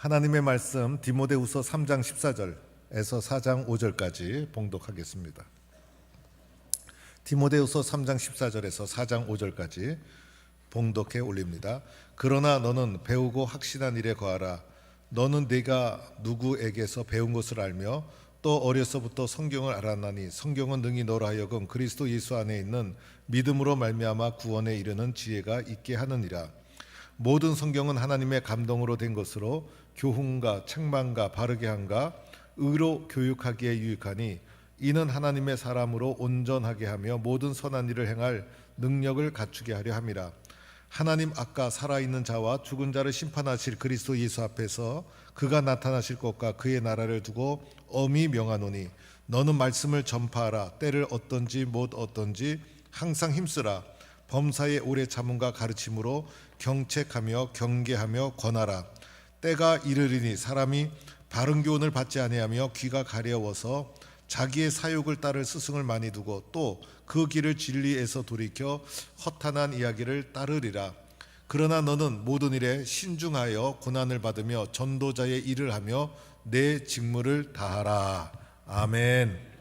하나님의 말씀 디모데후서 3장 14절에서 4장 5절까지 봉독하겠습니다. 디모데후서 3장 14절에서 4장 5절까지 봉독해 올립니다. 그러나 너는 배우고 확신한 일에 거하라. 너는 네가 누구에게서 배운 것을 알며 또 어려서부터 성경을 알았나니 성경은 능히 너로 하여금 그리스도 예수 안에 있는 믿음으로 말미암아 구원에 이르는 지혜가 있게 하느니라. 모든 성경은 하나님의 감동으로 된 것으로 교훈과 책망과 바르게 함과 의로 교육하기에 유익하니 이는 하나님의 사람으로 온전하게 하며 모든 선한 일을 행할 능력을 갖추게 하려 함이라. 하나님 아까 살아있는 자와 죽은 자를 심판하실 그리스도 예수 앞에서 그가 나타나실 것과 그의 나라를 두고 엄히 명하노니 너는 말씀을 전파하라. 때를 어떤지 못 어떤지 항상 힘쓰라. 범사에 오래 참음과 가르침으로 경책하며 경계하며 권하라. 때가 이르리니 사람이 바른 교훈을 받지 아니하며 귀가 가려워서 자기의 사욕을 따를 스승을 많이 두고 또 그 길을 진리에서 돌이켜 허탄한 이야기를 따르리라. 그러나 너는 모든 일에 신중하여 고난을 받으며 전도자의 일을 하며 내 직무를 다하라. 아멘.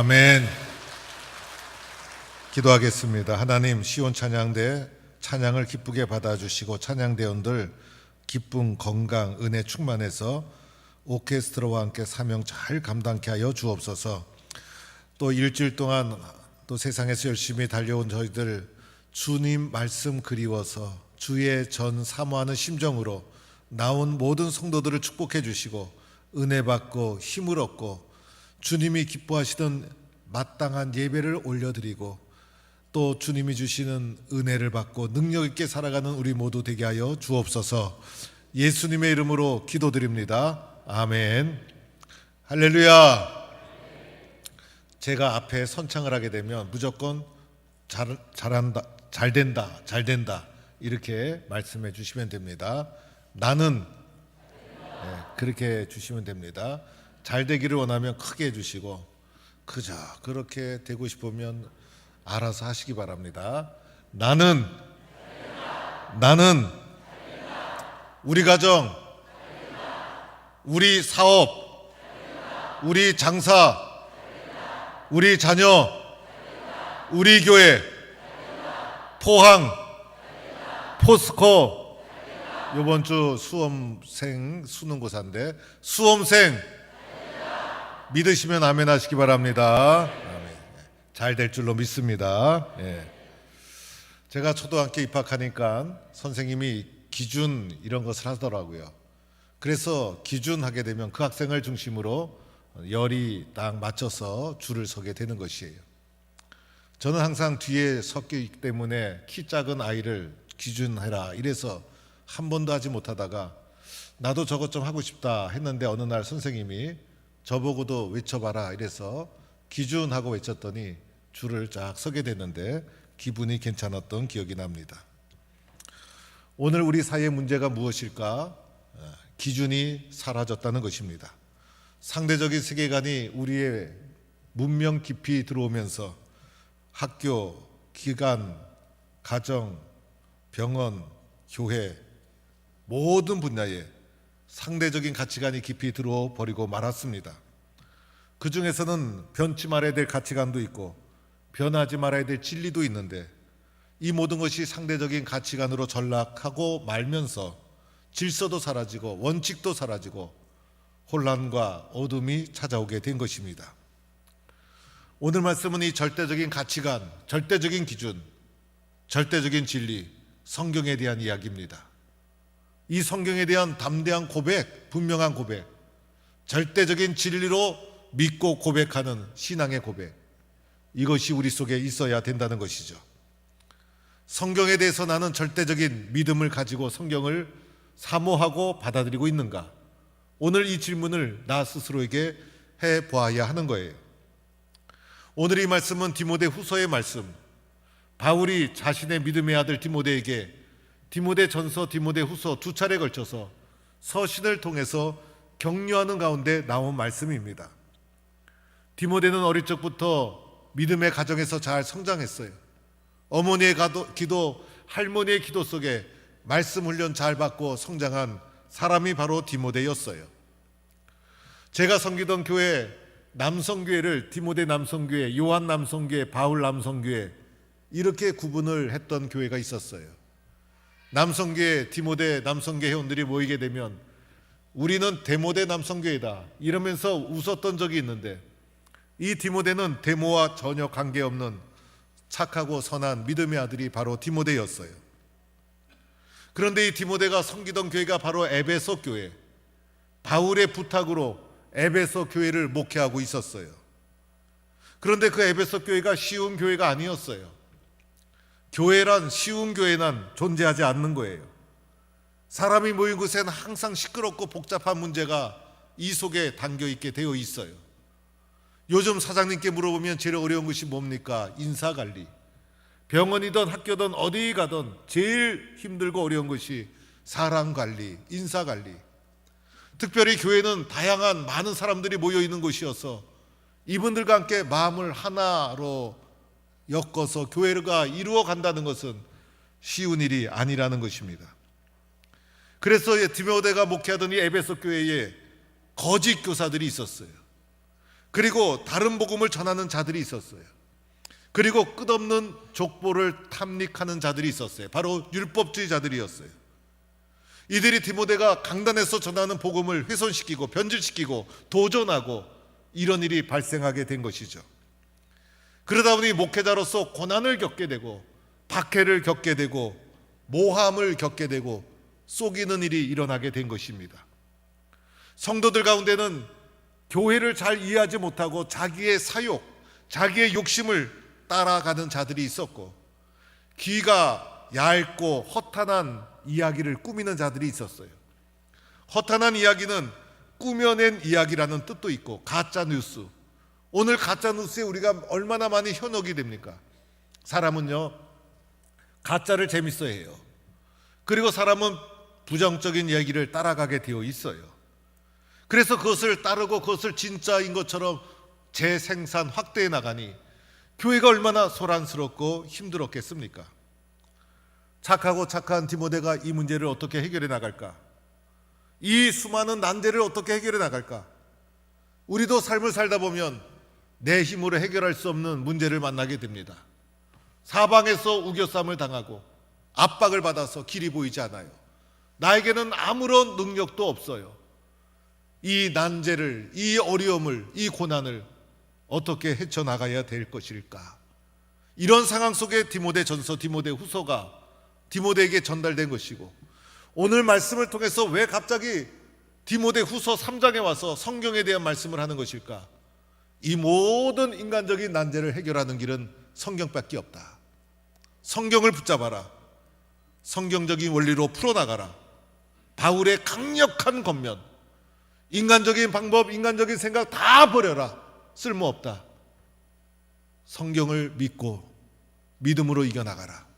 아멘. 기도하겠습니다. 하나님, 시온 찬양대 찬양을 기쁘게 받아주시고 찬양대원들 기쁨, 건강, 은혜 충만해서 오케스트라와 함께 사명 잘 감당케 하여 주옵소서. 또 일주일 동안 또 세상에서 열심히 달려온 저희들 주님 말씀 그리워서 주의 전 사모하는 심정으로 나온 모든 성도들을 축복해 주시고 은혜 받고 힘을 얻고 주님이 기뻐하시던 마땅한 예배를 올려드리고 또 주님이 주시는 은혜를 받고 능력 있게 살아가는 우리 모두 되게 하여 주옵소서. 예수님의 이름으로 기도드립니다. 아멘. 할렐루야. 제가 앞에 선창을 하게 되면 무조건 잘한다, 잘 된다 이렇게 말씀해 주시면 됩니다. 나는 그렇게 주시면 됩니다. 잘 되기를 원하면 크게 해주시고 그저 그렇게 되고 싶으면 알아서 하시기 바랍니다. 나는 우리 가정, 우리 사업, 우리 장사, 우리 자녀, 우리 교회, 포항, 포스코, 이번 주 수험생 수능고사인데 수험생 믿으시면 아멘 하시기 바랍니다. 아멘. 잘 될 줄로 믿습니다. 제가 초등학교 입학하니까 선생님이 기준 이런 것을 하더라고요. 그래서 기준 하게 되면 그 학생을 중심으로 열이 딱 맞춰서 줄을 서게 되는 것이에요. 저는 항상 뒤에 섰기 때문에 키 작은 아이를 기준해라 이래서 한 번도 하지 못하다가 나도 저것 좀 하고 싶다 했는데 어느 날 선생님이 저보고도 외쳐봐라 이래서 기준하고 외쳤더니 줄을 쫙 서게 됐는데 기분이 괜찮았던 기억이 납니다. 오늘 우리 사회의 문제가 무엇일까? 기준이 사라졌다는 것입니다. 상대적인 세계관이 우리의 문명 깊이 들어오면서 학교, 기관, 가정, 병원, 교회 모든 분야에 상대적인 가치관이 깊이 들어와 버리고 말았습니다. 그 중에서는 변치 말아야 될 가치관도 있고 변하지 말아야 될 진리도 있는데 이 모든 것이 상대적인 가치관으로 전락하고 말면서 질서도 사라지고 원칙도 사라지고 혼란과 어둠이 찾아오게 된 것입니다. 오늘 말씀은 이 절대적인 가치관, 절대적인 기준, 절대적인 진리, 성경에 대한 이야기입니다. 이 성경에 대한 담대한 고백, 분명한 고백, 절대적인 진리로 믿고 고백하는 신앙의 고백, 이것이 우리 속에 있어야 된다는 것이죠. 성경에 대해서 나는 절대적인 믿음을 가지고 성경을 사모하고 받아들이고 있는가? 오늘 이 질문을 나 스스로에게 해보아야 하는 거예요. 오늘 이 말씀은 디모데 후서의 말씀, 바울이 자신의 믿음의 아들 디모데에게 디모데 전서, 디모데 후서 두 차례 걸쳐서 서신을 통해서 격려하는 가운데 나온 말씀입니다. 디모데는 어릴 적부터 믿음의 가정에서 잘 성장했어요. 어머니의 기도, 할머니의 기도 속에 말씀 훈련 잘 받고 성장한 사람이 바로 디모데였어요. 제가 섬기던 교회 남성교회를 디모데 남성교회, 요한 남성교회, 바울 남성교회 이렇게 구분을 했던 교회가 있었어요. 남성교회, 디모데 남성교회 회원들이 모이게 되면 우리는 데모데 남성교회다 이러면서 웃었던 적이 있는데 이 디모데는 데모와 전혀 관계없는 착하고 선한 믿음의 아들이 바로 디모데였어요. 그런데 이 디모데가 섬기던 교회가 바로 에베소 교회, 바울의 부탁으로 에베소 교회를 목회하고 있었어요. 그런데 그 에베소 교회가 쉬운 교회가 아니었어요. 교회란 쉬운 교회는 존재하지 않는 거예요. 사람이 모인 곳에는 항상 시끄럽고 복잡한 문제가 이 속에 담겨있게 되어 있어요. 요즘 사장님께 물어보면 제일 어려운 것이 뭡니까? 인사관리. 병원이든 학교든 어디 가든 제일 힘들고 어려운 것이 사람관리, 인사관리. 특별히 교회는 다양한 많은 사람들이 모여있는 곳이어서 이분들과 함께 마음을 하나로 엮어서 교회가 이루어간다는 것은 쉬운 일이 아니라는 것입니다. 그래서 디모데가 목회하던 이 에베소 교회에 거짓 교사들이 있었어요. 그리고 다른 복음을 전하는 자들이 있었어요. 그리고 끝없는 족보를 탐닉하는 자들이 있었어요. 바로 율법주의자들이었어요. 이들이 디모데가 강단에서 전하는 복음을 훼손시키고 변질시키고 도전하고 이런 일이 발생하게 된 것이죠. 그러다 보니 목회자로서 고난을 겪게 되고 박해를 겪게 되고 모함을 겪게 되고 속이는 일이 일어나게 된 것입니다. 성도들 가운데는 교회를 잘 이해하지 못하고 자기의 사욕, 자기의 욕심을 따라가는 자들이 있었고 귀가 얇고 허탄한 이야기를 꾸미는 자들이 있었어요. 허탄한 이야기는 꾸며낸 이야기라는 뜻도 있고 가짜 뉴스. 오늘 가짜 뉴스에 우리가 얼마나 많이 현혹이 됩니까? 사람은요, 가짜를 재밌어 해요. 그리고 사람은 부정적인 이야기를 따라가게 되어 있어요. 그래서 그것을 따르고 그것을 진짜인 것처럼 재생산, 확대해 나가니 교회가 얼마나 소란스럽고 힘들었겠습니까? 착하고 착한 디모데가 이 문제를 어떻게 해결해 나갈까? 이 수많은 난제를 어떻게 해결해 나갈까? 우리도 삶을 살다 보면 내 힘으로 해결할 수 없는 문제를 만나게 됩니다. 사방에서 우겨쌈을 당하고 압박을 받아서 길이 보이지 않아요. 나에게는 아무런 능력도 없어요. 이 난제를, 이 어려움을, 이 고난을 어떻게 헤쳐나가야 될 것일까? 이런 상황 속에 디모데전서, 디모데후서가 디모데에게 전달된 것이고, 오늘 말씀을 통해서 왜 갑자기 디모데후서 3장에 와서 성경에 대한 말씀을 하는 것일까? 이 모든 인간적인 난제를 해결하는 길은 성경밖에 없다. 성경을 붙잡아라. 성경적인 원리로 풀어나가라. 바울의 강력한 권면, 인간적인 방법, 인간적인 생각 다 버려라. 쓸모없다. 성경을 믿고 믿음으로 이겨나가라.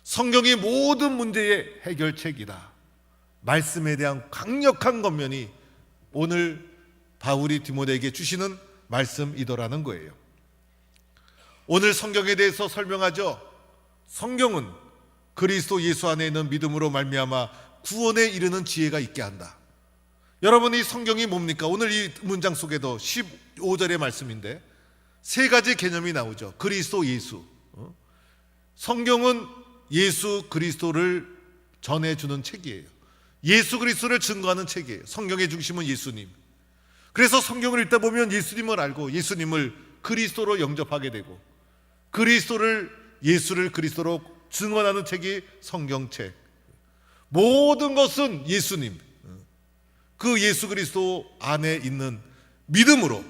성경이 모든 문제의 해결책이다. 말씀에 대한 강력한 권면이 오늘 바울이 디모데에게 주시는 말씀이더라는 거예요. 오늘 성경에 대해서 설명하죠. 성경은 그리스도 예수 안에 있는 믿음으로 말미암아 구원에 이르는 지혜가 있게 한다. 여러분, 이 성경이 뭡니까? 오늘 이 문장 속에도 15절의 말씀인데 세 가지 개념이 나오죠. 그리스도, 예수. 성경은 예수 그리스도를 전해주는 책이에요. 예수 그리스도를 증거하는 책이에요. 성경의 중심은 예수님. 그래서 성경을 읽다 보면 예수님을 알고 예수님을 그리스도로 영접하게 되고 예수를 그리스도로 증언하는 책이 성경책. 모든 것은 예수님, 그 예수 그리스도 안에 있는 믿음으로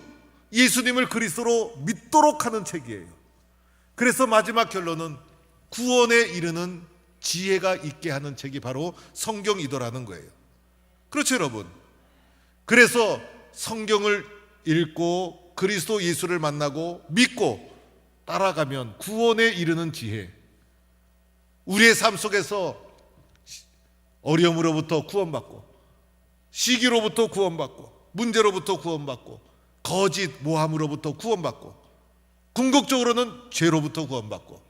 예수님을 그리스도로 믿도록 하는 책이에요. 그래서 마지막 결론은 구원에 이르는 지혜가 있게 하는 책이 바로 성경이더라는 거예요. 그렇죠, 여러분? 그래서 성경을 읽고 그리스도 예수를 만나고 믿고 따라가면 구원에 이르는 지혜, 우리의 삶 속에서 어려움으로부터 구원받고 시기로부터 구원받고 문제로부터 구원받고 거짓 모함으로부터 구원받고 궁극적으로는 죄로부터 구원받고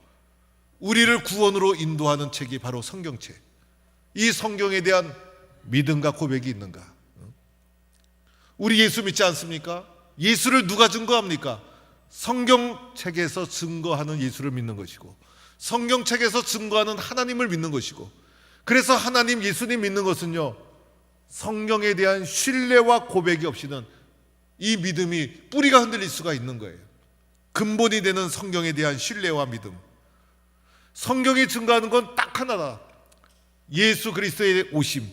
우리를 구원으로 인도하는 책이 바로 성경책. 이 성경에 대한 믿음과 고백이 있는가? 우리 예수 믿지 않습니까? 예수를 누가 증거합니까? 성경책에서 증거하는 예수를 믿는 것이고 성경책에서 증거하는 하나님을 믿는 것이고, 그래서 하나님, 예수님 믿는 것은요, 성경에 대한 신뢰와 고백이 없이는 이 믿음이 뿌리가 흔들릴 수가 있는 거예요. 근본이 되는 성경에 대한 신뢰와 믿음. 성경이 증거하는 건 딱 하나다. 예수 그리스도의 오심,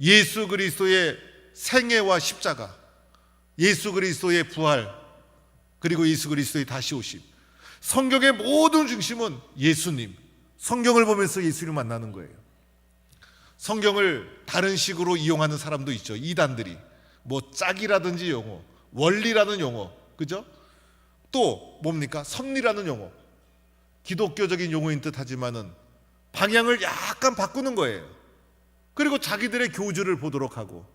예수 그리스도의 생애와 십자가, 예수 그리스도의 부활, 그리고 예수 그리스도의 다시 오심. 성경의 모든 중심은 예수님. 성경을 보면서 예수를 만나는 거예요. 성경을 다른 식으로 이용하는 사람도 있죠. 이단들이 뭐 짝이라든지 용어, 원리라는 용어, 그죠? 또 뭡니까? 섭리라는 용어, 기독교적인 용어인 듯 하지만은 방향을 약간 바꾸는 거예요. 그리고 자기들의 교주를 보도록 하고,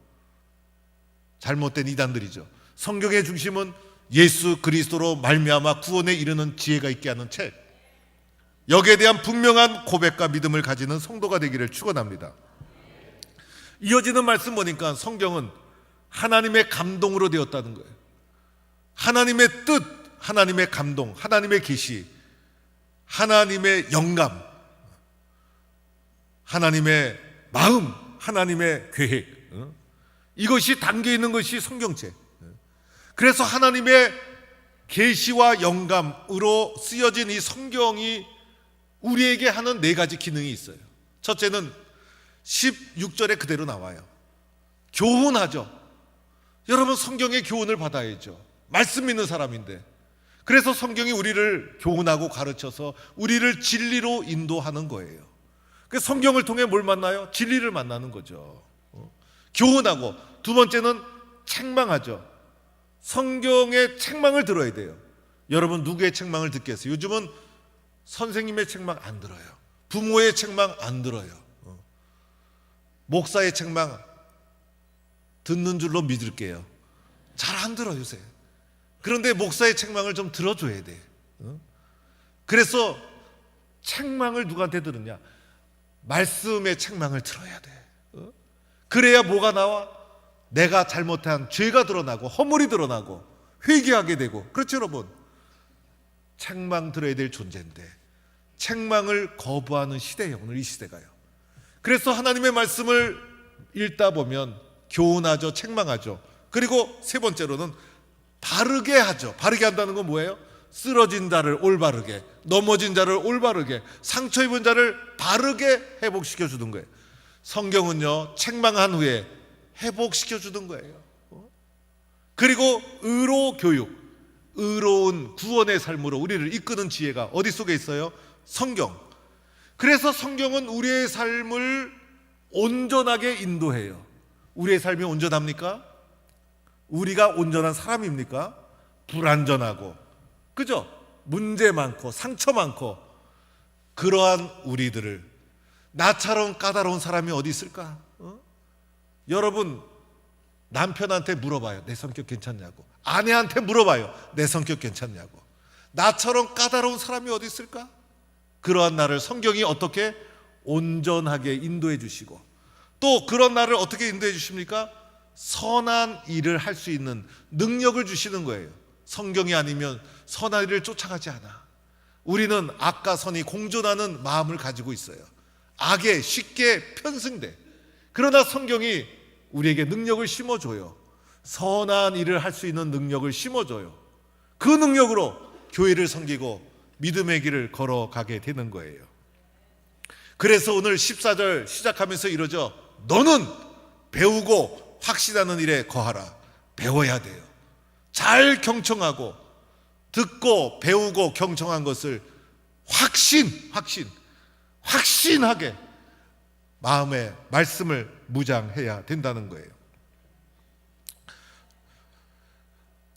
잘못된 이단들이죠. 성경의 중심은 예수 그리스도로 말미암아 구원에 이르는 지혜가 있게 하는 책. 여기에 대한 분명한 고백과 믿음을 가지는 성도가 되기를 축원합니다. 이어지는 말씀 보니까 성경은 하나님의 감동으로 되었다는 거예요. 하나님의 뜻, 하나님의 감동, 하나님의 계시, 하나님의 영감, 하나님의 마음, 하나님의 계획, 이것이 담겨 있는 것이 성경책. 그래서 하나님의 계시와 영감으로 쓰여진 이 성경이 우리에게 하는 네 가지 기능이 있어요. 첫째는 16절에 그대로 나와요. 교훈하죠. 여러분, 성경의 교훈을 받아야죠. 말씀 믿는 사람인데. 그래서 성경이 우리를 교훈하고 가르쳐서 우리를 진리로 인도하는 거예요. 그 성경을 통해 뭘 만나요? 진리를 만나는 거죠. 교훈하고, 두 번째는 책망하죠. 성경의 책망을 들어야 돼요. 여러분 누구의 책망을 듣겠어요? 요즘은 선생님의 책망 안 들어요. 부모의 책망 안 들어요. 목사의 책망 듣는 줄로 믿을게요. 잘 안 들어 요새. 그런데 목사의 책망을 좀 들어줘야 돼. 그래서 책망을 누구한테 들으냐? 말씀의 책망을 들어야 돼. 그래야 뭐가 나와? 내가 잘못한 죄가 드러나고 허물이 드러나고 회개하게 되고. 그렇죠 여러분? 책망 들어야 될 존재인데 책망을 거부하는 시대예요, 오늘 이 시대가요. 그래서 하나님의 말씀을 읽다 보면 교훈하죠, 책망하죠. 그리고 세 번째로는 바르게 하죠. 바르게 한다는 건 뭐예요? 쓰러진 자를 올바르게, 넘어진 자를 올바르게, 상처 입은 자를 바르게 회복시켜 주는 거예요. 성경은요, 책망한 후에 회복시켜 주는 거예요. 그리고 의로 교육, 의로운 구원의 삶으로 우리를 이끄는 지혜가 어디 속에 있어요? 성경. 그래서 성경은 우리의 삶을 온전하게 인도해요. 우리의 삶이 온전합니까? 우리가 온전한 사람입니까? 불완전하고, 그죠? 문제 많고 상처 많고, 그러한 우리들을, 나처럼 까다로운 사람이 어디 있을까? 여러분 남편한테 물어봐요. 내 성격 괜찮냐고. 아내한테 물어봐요. 내 성격 괜찮냐고. 나처럼 까다로운 사람이 어디 있을까? 그러한 나를 성경이 어떻게 온전하게 인도해 주시고, 또 그런 나를 어떻게 인도해 주십니까? 선한 일을 할 수 있는 능력을 주시는 거예요. 성경이 아니면 선한 일을 쫓아가지 않아. 우리는 악과 선이 공존하는 마음을 가지고 있어요. 악에 쉽게 편승돼. 그러나 성경이 우리에게 능력을 심어줘요. 선한 일을 할 수 있는 능력을 심어줘요. 그 능력으로 교회를 섬기고 믿음의 길을 걸어가게 되는 거예요. 그래서 오늘 14절 시작하면서 이러죠. 너는 배우고 확신하는 일에 거하라. 배워야 돼요. 잘 경청하고, 듣고 배우고 경청한 것을 확신하게 마음의 말씀을 무장해야 된다는 거예요.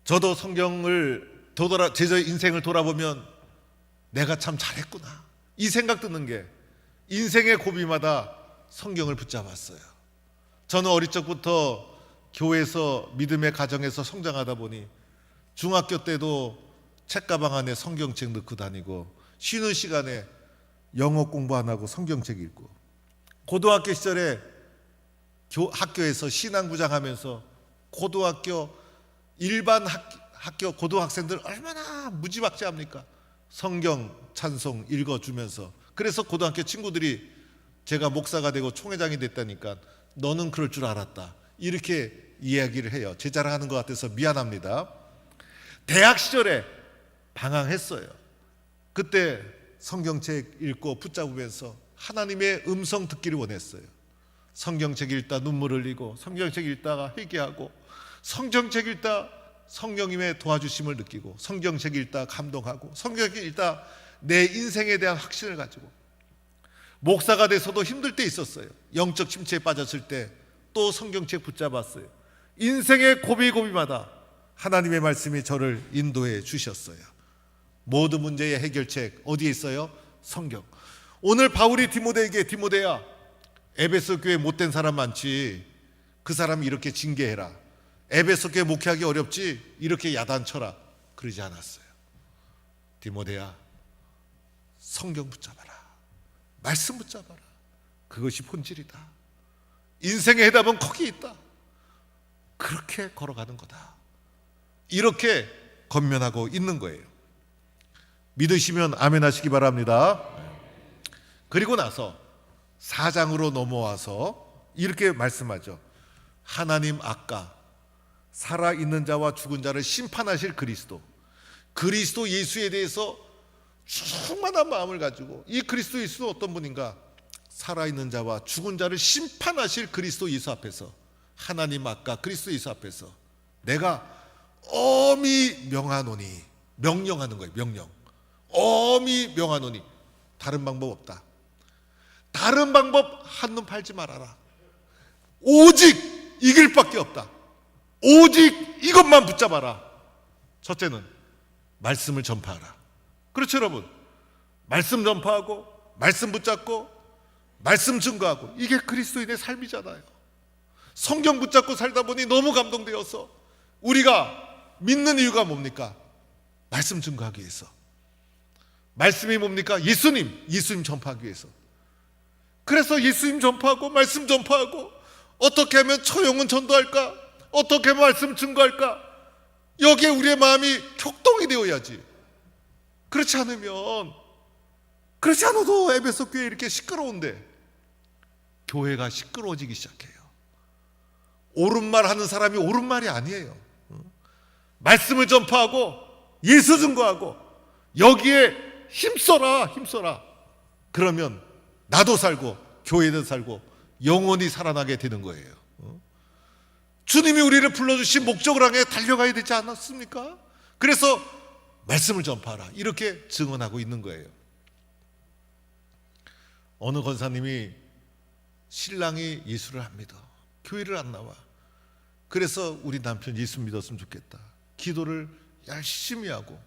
저도 성경을 제 인생을 돌아보면 내가 참 잘했구나, 이 생각 드는 게, 인생의 고비마다 성경을 붙잡았어요. 저는 어릴 적부터 교회에서 믿음의 가정에서 성장하다 보니 중학교 때도 책가방 안에 성경책 넣고 다니고, 쉬는 시간에 영어 공부 안 하고 성경책 읽고, 고등학교 시절에 학교에서 신앙부장 하면서 고등학교 일반 학교 고등학생들 얼마나 무지막지합니까? 성경 찬송 읽어주면서. 그래서 고등학교 친구들이 제가 목사가 되고 총회장이 됐다니까 너는 그럴 줄 알았다, 이렇게 이야기를 해요. 제 자랑하는 것 같아서 미안합니다. 대학 시절에 방황했어요. 그때 성경책 읽고 붙잡으면서 하나님의 음성 듣기를 원했어요. 성경책 읽다 눈물 흘리고, 성경책 읽다가 회개하고, 성경책 읽다 성령님의 도와주심을 느끼고, 성경책 읽다 감동하고, 성경책 읽다 내 인생에 대한 확신을 가지고. 목사가 돼서도 힘들 때 있었어요. 영적 침체에 빠졌을 때 또 성경책 붙잡았어요. 인생의 고비고비마다 하나님의 말씀이 저를 인도해 주셨어요. 모든 문제의 해결책 어디에 있어요? 성경. 오늘 바울이 디모데에게, 디모데야, 에베소 교회 못된 사람 많지, 그 사람 이렇게 징계해라. 에베소 교회 목회하기 어렵지, 이렇게 야단쳐라. 그러지 않았어요. 디모데야, 성경 붙잡아라. 말씀 붙잡아라. 그것이 본질이다. 인생의 해답은 거기 있다. 그렇게 걸어가는 거다. 이렇게 권면하고 있는 거예요. 믿으시면 아멘 하시기 바랍니다. 그리고 나서 4장으로 넘어와서 이렇게 말씀하죠. 하나님 아까 살아있는 자와 죽은 자를 심판하실 그리스도 예수에 대해서 충만한 마음을 가지고, 이 그리스도 예수는 어떤 분인가? 살아있는 자와 죽은 자를 심판하실 그리스도 예수 앞에서, 하나님 아까 그리스도 예수 앞에서 내가 엄히 명하노니, 명령하는 거예요. 명령. 엄히 명하노니, 다른 방법 없다. 다른 방법 한눈 팔지 말아라. 오직 이길 밖에 없다. 오직 이것만 붙잡아라. 첫째는 말씀을 전파하라. 그렇죠, 여러분? 말씀 전파하고 말씀 붙잡고 말씀 증거하고, 이게 그리스도인의 삶이잖아요. 성경 붙잡고 살다 보니 너무 감동되어서 우리가 믿는 이유가 뭡니까? 말씀 증거하기 위해서. 말씀이 뭡니까? 예수님 전파하기 위해서. 그래서 예수님 전파하고 말씀 전파하고, 어떻게 하면 처용은 전도할까? 어떻게 하면 말씀 증거할까? 여기에 우리의 마음이 격동이 되어야지. 그렇지 않아도 에베소 교회 이렇게 시끄러운데 교회가 시끄러워지기 시작해요. 옳은 말 하는 사람이 옳은 말이 아니에요. 말씀을 전파하고 예수 증거하고 여기에 힘써라. 그러면 나도 살고 교회도 살고 영원히 살아나게 되는 거예요. 주님이 우리를 불러주신 목적을 향해 달려가야 되지 않았습니까? 그래서 말씀을 전파하라, 이렇게 증언하고 있는 거예요. 어느 권사님이 신랑이 예수를 안 믿어, 교회를 안 나와. 그래서 우리 남편 예수 믿었으면 좋겠다. 기도를 열심히 하고,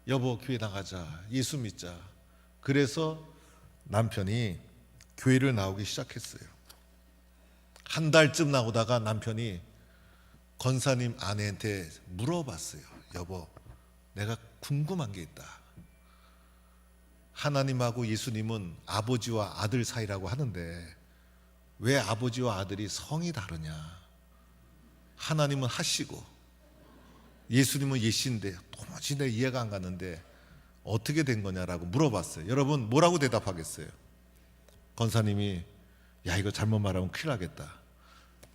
여보 교회 나가자, 예수 믿자. 그래서 남편이 교회를 나오기 시작했어요. 한 달쯤 나오다가 남편이 권사님 아내한테 물어봤어요. 여보, 내가 궁금한 게 있다. 하나님하고 예수님은 아버지와 아들 사이라고 하는데 왜 아버지와 아들이 성이 다르냐? 하나님은 하시고 예수님은 예시인데 도무지 내 이해가 안 가는데 어떻게 된 거냐라고 물어봤어요. 여러분 뭐라고 대답하겠어요? 권사님이 야, 이거 잘못 말하면 큰일 나겠다.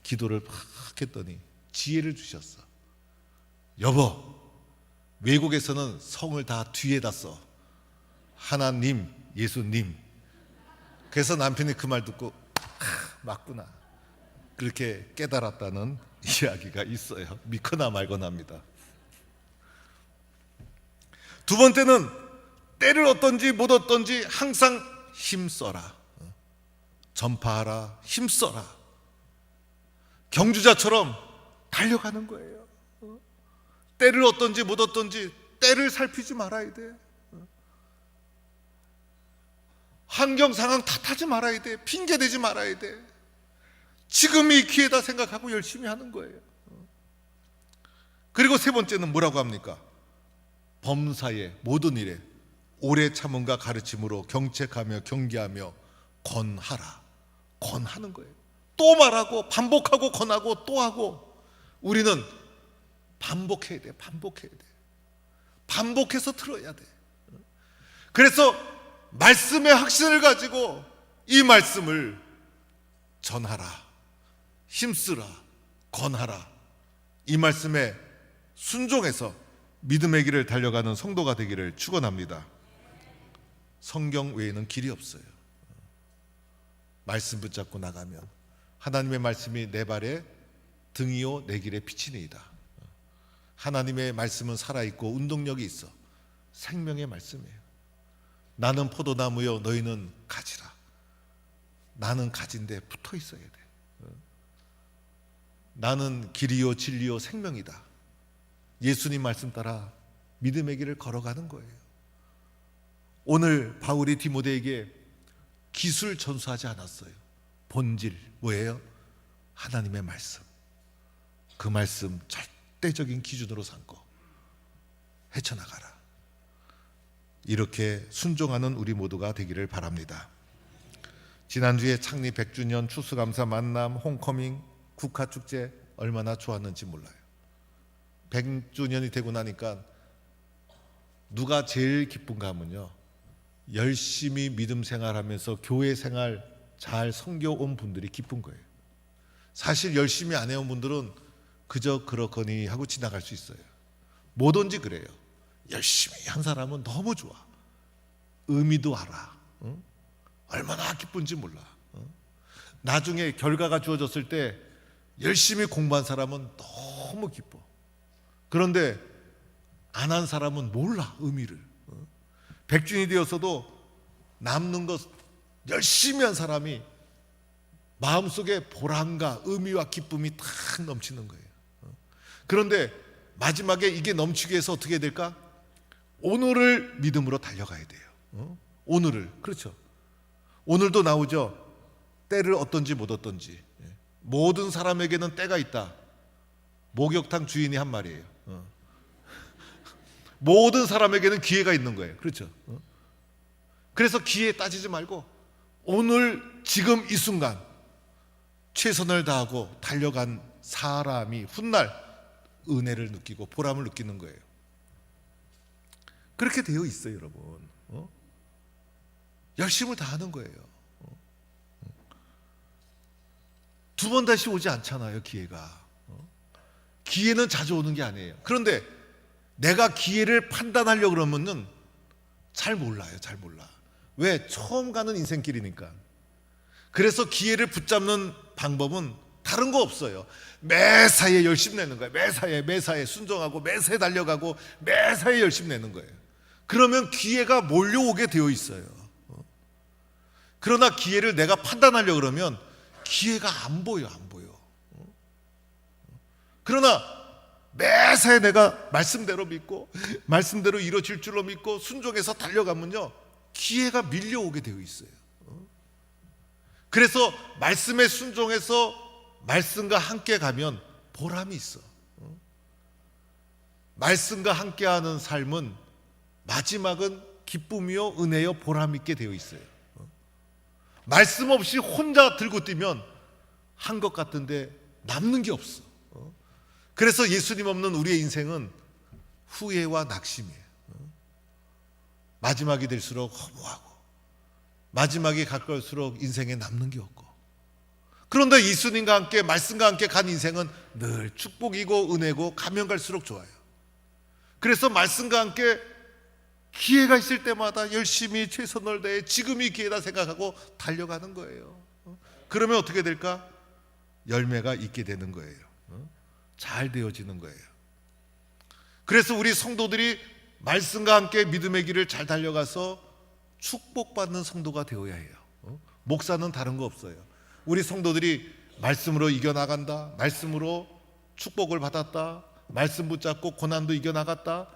기도를 막 했더니 지혜를 주셨어. 여보, 외국에서는 성을 다 뒤에다 써. 하나님, 예수님. 그래서 남편이 그 말 듣고 맞구나, 그렇게 깨달았다는 이야기가 있어요. 믿거나 말거나 합니다. 두 번째는 때를 얻든지 못 얻든지 항상 힘써라. 전파하라, 힘써라. 경주자처럼 달려가는 거예요. 때를 얻든지 못 얻든지 때를 살피지 말아야 돼. 환경 상황 탓하지 말아야 돼. 핑계대지 말아야 돼. 지금이 기회다 생각하고 열심히 하는 거예요. 그리고 세 번째는 뭐라고 합니까? 범사에 모든 일에 오래 참음과 가르침으로 경책하며 경계하며 권하라. 권하는 거예요. 또 말하고 반복하고 권하고 또 하고. 우리는 반복해야 돼. 반복해서 들어야 돼. 그래서 말씀의 확신을 가지고 이 말씀을 전하라, 힘쓰라, 권하라. 이 말씀에 순종해서 믿음의 길을 달려가는 성도가 되기를 축원합니다. 성경 외에는 길이 없어요. 말씀 붙잡고 나가면 하나님의 말씀이 내 발에 등이요 내 길에 빛이니이다. 하나님의 말씀은 살아있고 운동력이 있어. 생명의 말씀이에요. 나는 포도나무요 너희는 가지라. 나는 가지인데 붙어 있어야 돼. 나는 길이요 진리요 생명이다. 예수님 말씀 따라 믿음의 길을 걸어가는 거예요. 오늘 바울이 디모데에게 기술 전수하지 않았어요. 본질 뭐예요? 하나님의 말씀. 그 말씀 절대적인 기준으로 삼고 헤쳐나가라. 이렇게 순종하는 우리 모두가 되기를 바랍니다. 지난주에 창립 100주년 추수감사 만남 홈커밍 국화축제 얼마나 좋았는지 몰라요. 100주년이 되고 나니까 누가 제일 기쁜가 하면요, 열심히 믿음 생활하면서 교회 생활 잘 섬겨온 분들이 기쁜 거예요. 사실 열심히 안 해온 분들은 그저 그렇거니 하고 지나갈 수 있어요. 뭐든지 그래요. 열심히 한 사람은 너무 좋아. 의미도 알아. 응? 얼마나 기쁜지 몰라. 응? 나중에 결과가 주어졌을 때 열심히 공부한 사람은 너무 기뻐. 그런데 안 한 사람은 몰라, 의미를. 100주년이 되었어도 남는 것 열심히 한 사람이 마음속에 보람과 의미와 기쁨이 탁 넘치는 거예요. 그런데 마지막에 이게 넘치기 위해서 어떻게 해야 될까? 오늘을 믿음으로 달려가야 돼요. 오늘을. 그렇죠. 오늘도 나오죠. 때를 어떤지 못 어떤지. 모든 사람에게는 때가 있다. 목욕탕 주인이 한 말이에요. 모든 사람에게는 기회가 있는 거예요. 그렇죠. 그래서 기회 따지지 말고 오늘 지금 이 순간 최선을 다하고 달려간 사람이 훗날 은혜를 느끼고 보람을 느끼는 거예요. 그렇게 되어 있어요, 여러분. 열심을 다하는 거예요. 두 번 다시 오지 않잖아요, 기회가. 기회는 자주 오는 게 아니에요. 그런데 내가 기회를 판단하려고 그러면은 잘 몰라요, 잘 몰라. 왜? 처음 가는 인생길이니까. 그래서 기회를 붙잡는 방법은 다른 거 없어요. 매사에 열심 내는 거예요. 매사에 순종하고 매사에 달려가고 매사에 열심 내는 거예요. 그러면 기회가 몰려오게 되어 있어요. 그러나 기회를 내가 판단하려고 그러면 기회가 안 보여, 안 보여. 그러나 매사에 내가 말씀대로 믿고 말씀대로 이루어질 줄로 믿고 순종해서 달려가면요, 기회가 밀려오게 되어 있어요. 그래서 말씀에 순종해서 말씀과 함께 가면 보람이 있어. 말씀과 함께하는 삶은 마지막은 기쁨이요 은혜요 보람 있게 되어 있어요. 말씀 없이 혼자 들고 뛰면 한 것 같은데 남는 게 없어. 그래서 예수님 없는 우리의 인생은 후회와 낙심이에요. 마지막이 될수록 허무하고 마지막이 가까울수록 인생에 남는 게 없고. 그런데 예수님과 함께 말씀과 함께 간 인생은 늘 축복이고 은혜고 가면 갈수록 좋아요. 그래서 말씀과 함께 기회가 있을 때마다 열심히 최선을 다해 지금이 기회다 생각하고 달려가는 거예요. 그러면 어떻게 될까? 열매가 있게 되는 거예요. 잘 되어지는 거예요. 그래서 우리 성도들이 말씀과 함께 믿음의 길을 잘 달려가서 축복받는 성도가 되어야 해요. 목사는 다른 거 없어요. 우리 성도들이 말씀으로 이겨나간다, 말씀으로 축복을 받았다, 말씀 붙잡고 고난도 이겨나갔다,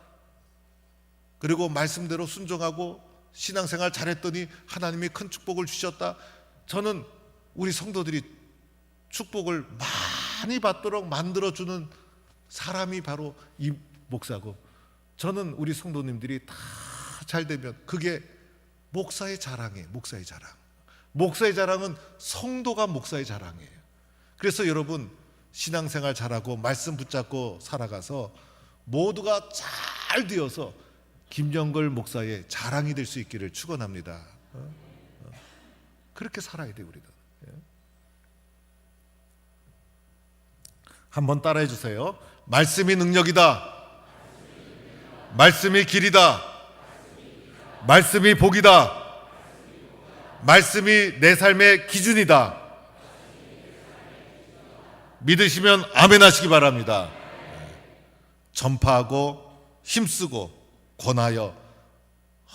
그리고 말씀대로 순종하고 신앙생활 잘했더니 하나님이 큰 축복을 주셨다. 저는 우리 성도들이 축복을 많이 받도록 만들어주는 사람이 바로 이 목사고, 저는 우리 성도님들이 다 잘 되면 그게 목사의 자랑이에요. 목사의 자랑. 목사의 자랑은 성도가 목사의 자랑이에요. 그래서 여러분 신앙생활 잘하고 말씀 붙잡고 살아가서 모두가 잘 되어서 김정걸 목사의 자랑이 될 수 있기를 축원합니다. 그렇게 살아야 돼요, 우리는. 한번 따라해 주세요. 말씀이 능력이다. 말씀이 길이다. 말씀이 복이다. 말씀이 내 삶의 기준이다. 믿으시면 아멘 하시기 바랍니다. 전파하고 힘쓰고 권하여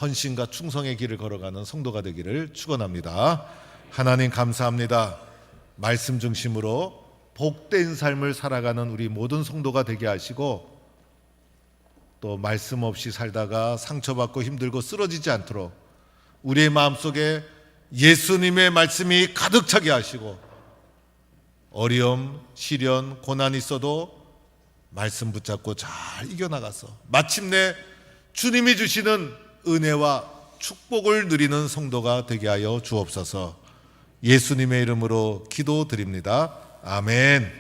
헌신과 충성의 길을 걸어가는 성도가 되기를 축원합니다. 하나님 감사합니다. 말씀 중심으로 복된 삶을 살아가는 우리 모든 성도가 되게 하시고, 또 말씀 없이 살다가 상처받고 힘들고 쓰러지지 않도록 우리의 마음속에 예수님의 말씀이 가득 차게 하시고, 어려움, 시련, 고난이 있어도 말씀 붙잡고 잘 이겨나가서 마침내 주님이 주시는 은혜와 축복을 누리는 성도가 되게 하여 주옵소서. 예수님의 이름으로 기도드립니다. 아멘.